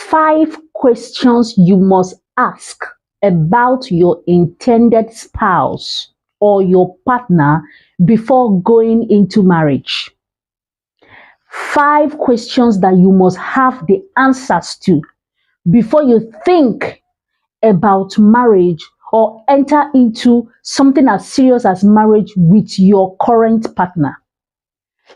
5 questions you must ask about your intended spouse or your partner before going into marriage. 5 questions that you must have the answers to before you think about marriage or enter into something as serious as marriage with your current partner.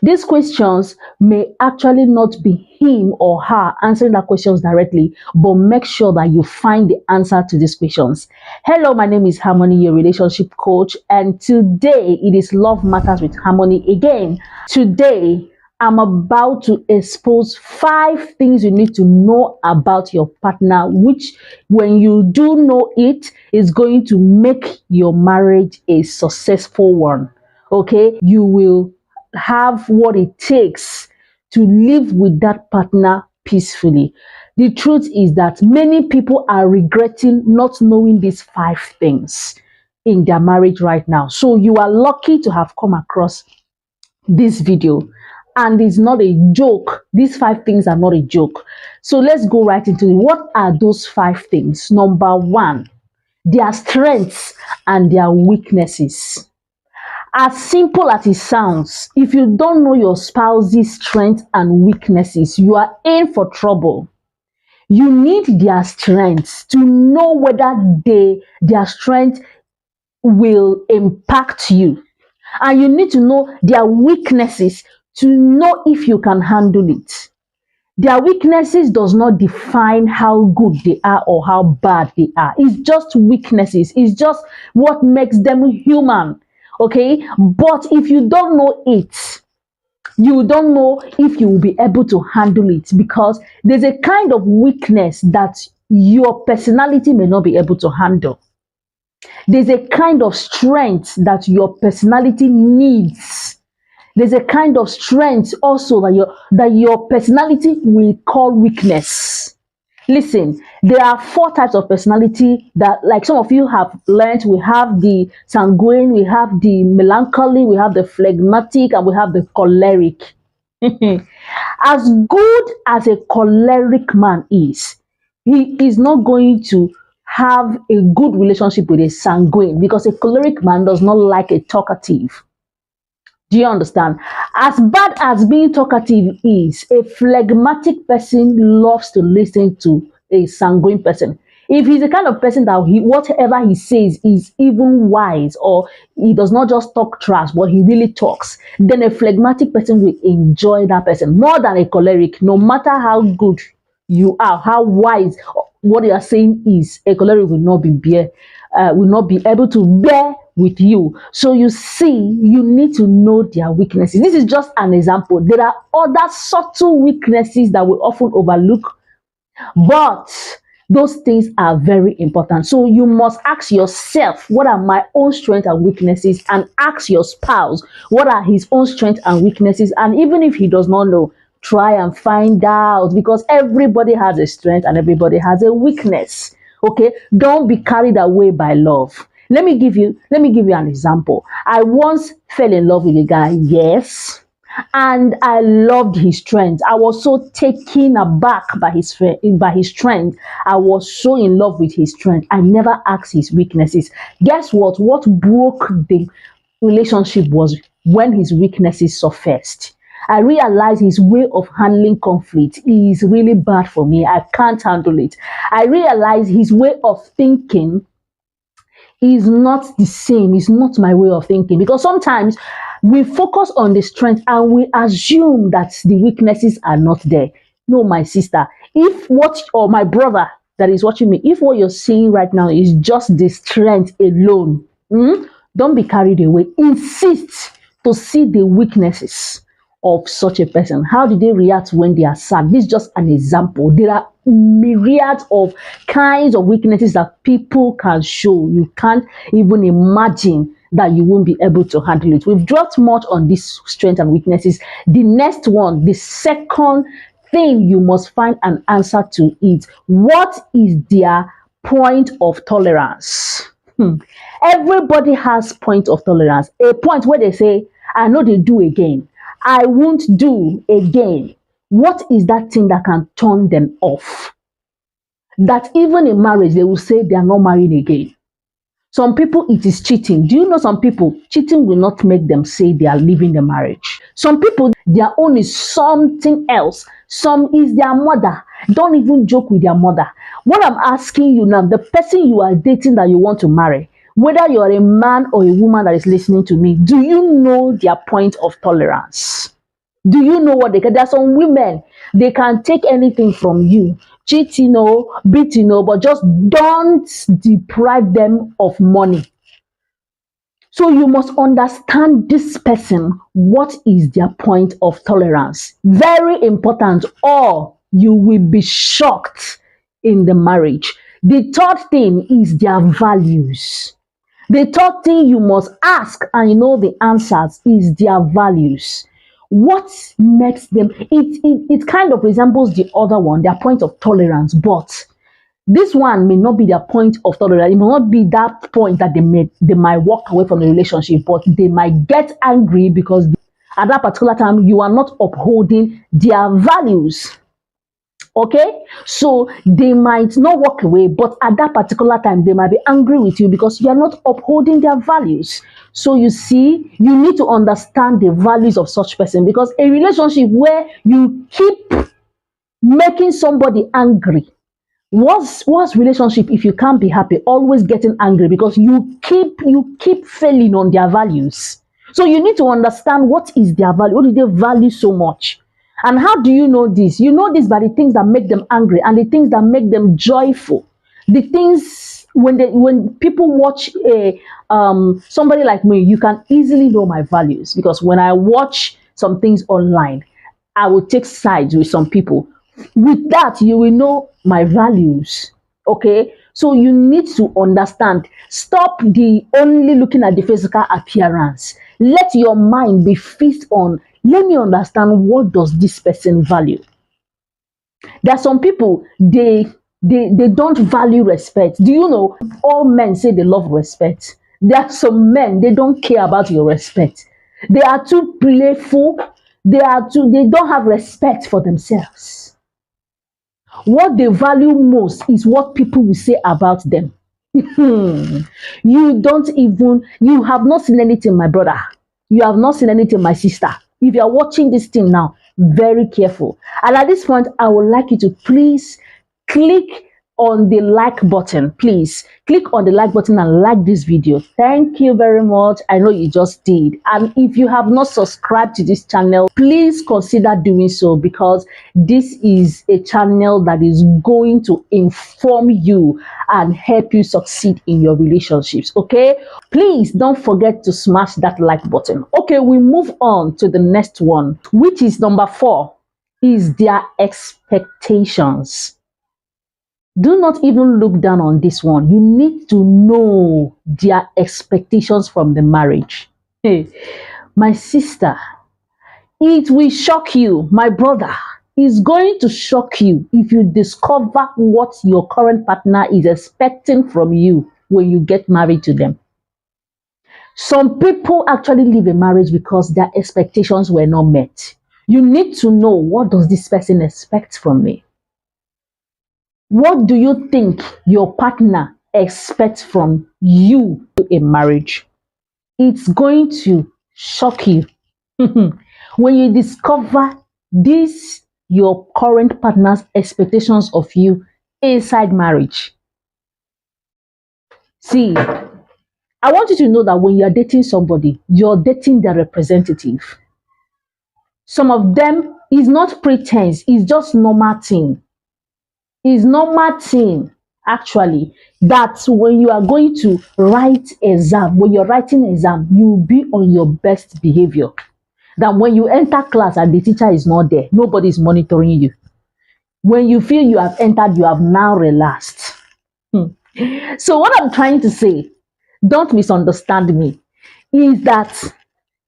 These questions may actually not be him or her answering the questions directly, but make sure that you find the answer to these questions. Hello, my name is Harmony, your relationship coach, and today it is Love Matters with Harmony again. Today, I'm about to expose 5 things you need to know about your partner, which when you do know it, is going to make your marriage a successful one. Okay, you will have what it takes to live with that partner peacefully. The truth is that many people are regretting not knowing these 5 things in their marriage right now. So you are lucky to have come across this video, and it's not a joke. These 5 things are not a joke. So let's go right into it. What are those 5 things? Number 1, their strengths and their weaknesses. As simple as it sounds, if you don't know your spouse's strengths and weaknesses, you are in for trouble. You need their strengths to know whether their strength will impact you. And you need to know their weaknesses to know if you can handle it. Their weaknesses does not define how good they are or how bad they are. It's just weaknesses. It's just what makes them human. Okay, but if you don't know it, you don't know if you will be able to handle it, because there's a kind of weakness that your personality may not be able to handle. There's a kind of strength that your personality needs. There's a kind of strength also that your personality will call weakness. Listen, there are 4 types of personality that, like some of you have learned. We have the sanguine, we have the melancholy, we have the phlegmatic, and we have the choleric. As good as a choleric man is, he is not going to have a good relationship with a sanguine, because a choleric man does not like a talkative. Do you understand? As bad as being talkative is, a phlegmatic person loves to listen to a sanguine person. If he's the kind of person that whatever he says is even wise, or he does not just talk trash, but he really talks, then a phlegmatic person will enjoy that person more than a choleric. No matter how good you are, how wise what you are saying is, a choleric will not be able to bear with you. So you see, you need to know their weaknesses. This is just an example. There are other subtle weaknesses that we often overlook, but those things are very important. So you must ask yourself, what are my own strengths and weaknesses? And ask your spouse, what are his own strengths and weaknesses? And even if he does not know, try and find out, because everybody has a strength and everybody has a weakness. Okay, don't be carried away by love. Let me give you an example. I once fell in love with a guy, yes, and I loved his strength. I was so taken aback by his strength. I was so in love with his strength. I never asked his weaknesses. Guess what? What broke the relationship was when his weaknesses surfaced. I realized his way of handling conflict is really bad for me. I can't handle it. I realized his way of thinking is not the same. It's not my way of thinking, because sometimes we focus on the strength and we assume that the weaknesses are not there. No, my sister, or my brother that is watching me, if what you're seeing right now is just the strength alone, don't be carried away. Insist to see the weaknesses of such a person. How do they react when they are sad? This is just an example. There are myriads of kinds of weaknesses that people can show. You can't even imagine that you won't be able to handle it. We've dwelt much on these strengths and weaknesses. The next one, the second thing you must find an answer to is, what is their point of tolerance? Everybody has point of tolerance. A point where they say, I know they do again. I won't do again. What is that thing that can turn them off? that even in marriage, they will say they are not marrying again. Some people, it is cheating. Do you know some people, cheating will not make them say they are leaving the marriage? Some people, their own is something else. Some is their mother. Don't even joke with their mother. What I'm asking you now, the person you are dating that you want to marry, whether you're a man or a woman that is listening to me, do you know their point of tolerance? Do you know what they can? There are some women, they can take anything from you, cheating or beating or, but just don't deprive them of money. So you must understand this person, what is their point of tolerance. Very important, or you will be shocked in the marriage. The third thing is their values. The third thing you must ask and you know the answers is their values. What makes them, it kind of resembles the other one, their point of tolerance, but this one may not be their point of tolerance. It may not be that point that they might walk away from the relationship, but they might get angry because at that particular time you are not upholding their values. Okay, so they might not walk away, but at that particular time they might be angry with you because you are not upholding their values. So you see, you need to understand the values of such person, because a relationship where you keep making somebody angry, what's relationship if you can't be happy, always getting angry because you keep failing on their values? So you need to understand what is their value, what do they value so much. And how do you know this? You know this by the things that make them angry and the things that make them joyful. The things when people watch somebody like me, you can easily know my values, because when I watch some things online, I will take sides with some people. With that, you will know my values. Okay, so you need to understand. Stop the only looking at the physical appearance. Let your mind be fixed on, let me understand, what does this person value. There are some people, they don't value respect. Do you know all men say they love respect? There are some men, they don't care about your respect. They are too playful. They don't have respect for themselves. What they value most is what people will say about them. You have not seen anything, my brother. You have not seen anything, my sister. If you are watching this thing now, very careful. And at this point, I would like you to please click on the like button. Please click on the like button and like this video. Thank you very much. I know you just did. And if you have not subscribed to this channel, please consider doing so, because this is a channel that is going to inform you and help you succeed in your relationships. Okay, please don't forget to smash that like button. Okay, we move on to the next one, which is number 4, is their expectations. Do not even look down on this one. You need to know their expectations from the marriage. Hey, my sister, it will shock you. My brother, it's going to shock you if you discover what your current partner is expecting from you when you get married to them. Some people actually leave a marriage because their expectations were not met. You need to know, what does this person expect from me? What do you think your partner expects from you in marriage? It's going to shock you when you discover this, your current partner's expectations of you inside marriage. See, I want you to know that when you're dating somebody, you're dating their representative. Some of them is not pretense, it's just normal thing. It's normal thing, actually, that when you are going to write exam, when you're writing exam, you'll be on your best behavior. That when you enter class and the teacher is not there, nobody is monitoring you. When you feel you have entered, you have now relaxed. So what I'm trying to say, don't misunderstand me, is that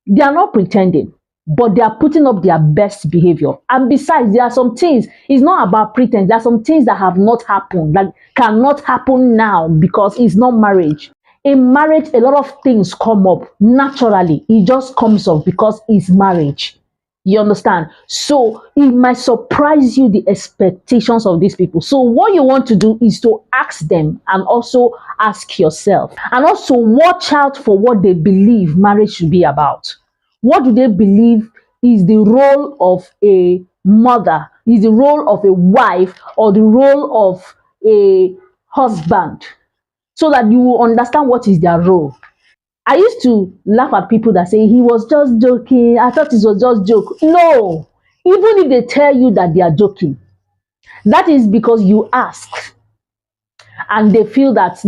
they are not pretending, but they are putting up their best behavior. And besides, there are some things, it's not about pretense. There are some things that have not happened, that cannot happen now because it's not marriage. In marriage, a lot of things come up naturally. It just comes up because it's marriage. You understand? So it might surprise you, the expectations of these people. So what you want to do is to ask them and also ask yourself. And also watch out for what they believe marriage should be about. What do they believe is the role of a mother, is the role of a wife, or the role of a husband, so that you will understand what is their role. I used to laugh at people that say he was just joking. I thought it was just joke. No, even if they tell you that they are joking, that is because you asked and they feel that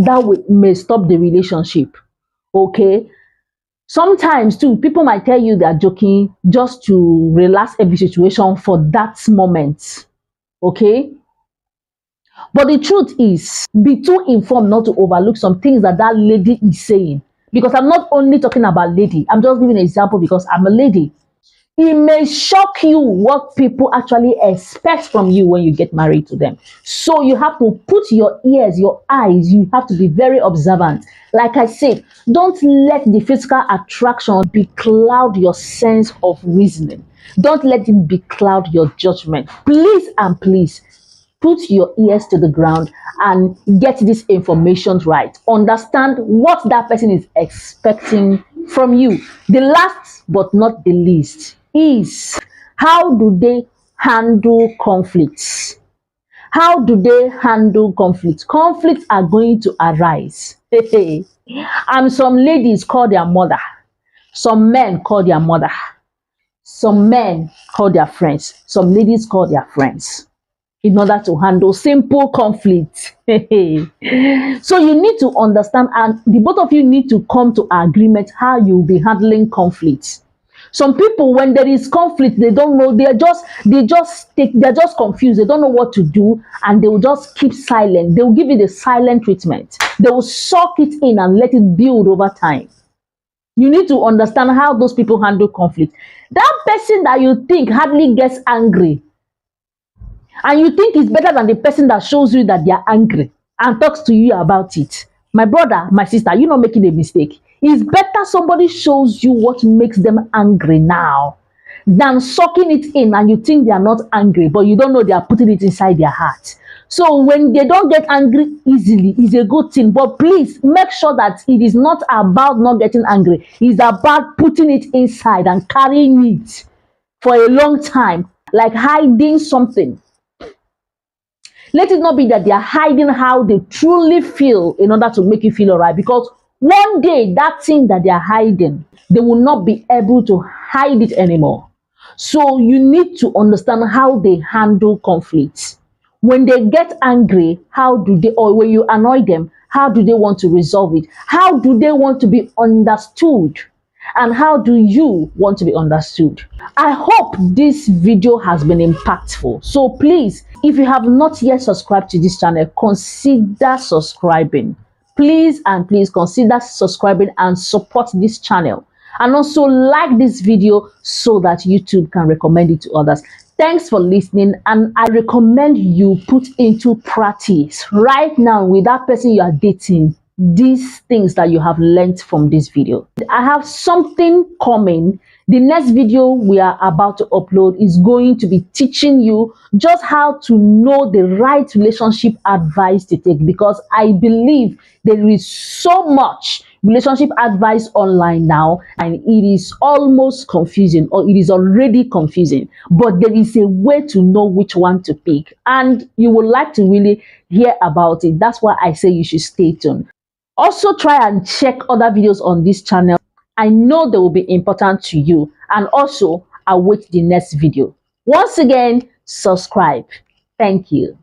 may stop the relationship. Okay. Sometimes too, people might tell you they are joking just to relax every situation for that moment. Okay. But the truth is, be too informed not to overlook some things that that lady is saying. Because I'm not only talking about lady, I'm just giving an example because I'm a lady. It may shock you what people actually expect from you when you get married to them. So you have to put your ears, your eyes, you have to be very observant. Like I said, don't let the physical attraction becloud your sense of reasoning. Don't let it becloud your judgment. Please and please, put your ears to the ground and get this information right. Understand what that person is expecting from you. The last but not the least is, how do they handle conflicts? How do they handle conflicts? Conflicts are going to arise. And some ladies call their mother. Some men call their mother. Some men call their friends. Some ladies call their friends in order to handle simple conflict. So you need to understand, and the both of you need to come to agreement how you'll be handling conflicts. Some people, when there is conflict, they don't know, they're just confused, they don't know what to do, and they will just keep silent. They will give it a silent treatment. They will suck it in and let it build over time. You need to understand how those people handle conflict. That person that you think hardly gets angry, and you think it's better than the person that shows you that they are angry and talks to you about it. My brother, my sister, you're not making a mistake. It's better somebody shows you what makes them angry now than sucking it in and you think they are not angry, but you don't know they are putting it inside their heart. So when they don't get angry easily, it's a good thing. But please make sure that it is not about not getting angry. It's about putting it inside and carrying it for a long time, like hiding something. Let it not be that they are hiding how they truly feel in order to make you feel all right. Because one day, that thing that they are hiding, they will not be able to hide it anymore. So you need to understand how they handle conflicts. When they get angry, how do they, or when you annoy them, how do they want to resolve it? How do they want to be understood? And how do you want to be understood? I hope this video has been impactful. So please, if you have not yet subscribed to this channel, consider subscribing. Please and please consider subscribing and support this channel. And also like this video so that YouTube can recommend it to others. Thanks for listening, and I recommend you put into practice right now with that person you are dating these things that you have learned from this video. I have something coming. The next video we are about to upload is going to be teaching you just how to know the right relationship advice to take, because I believe there is so much relationship advice online now and it is almost confusing, or it is already confusing, but there is a way to know which one to pick, and you would like to really hear about it. That's why I say you should stay tuned. Also try and check other videos on this channel. I know they will be important to you, and also await the next video. Once again, subscribe. Thank you.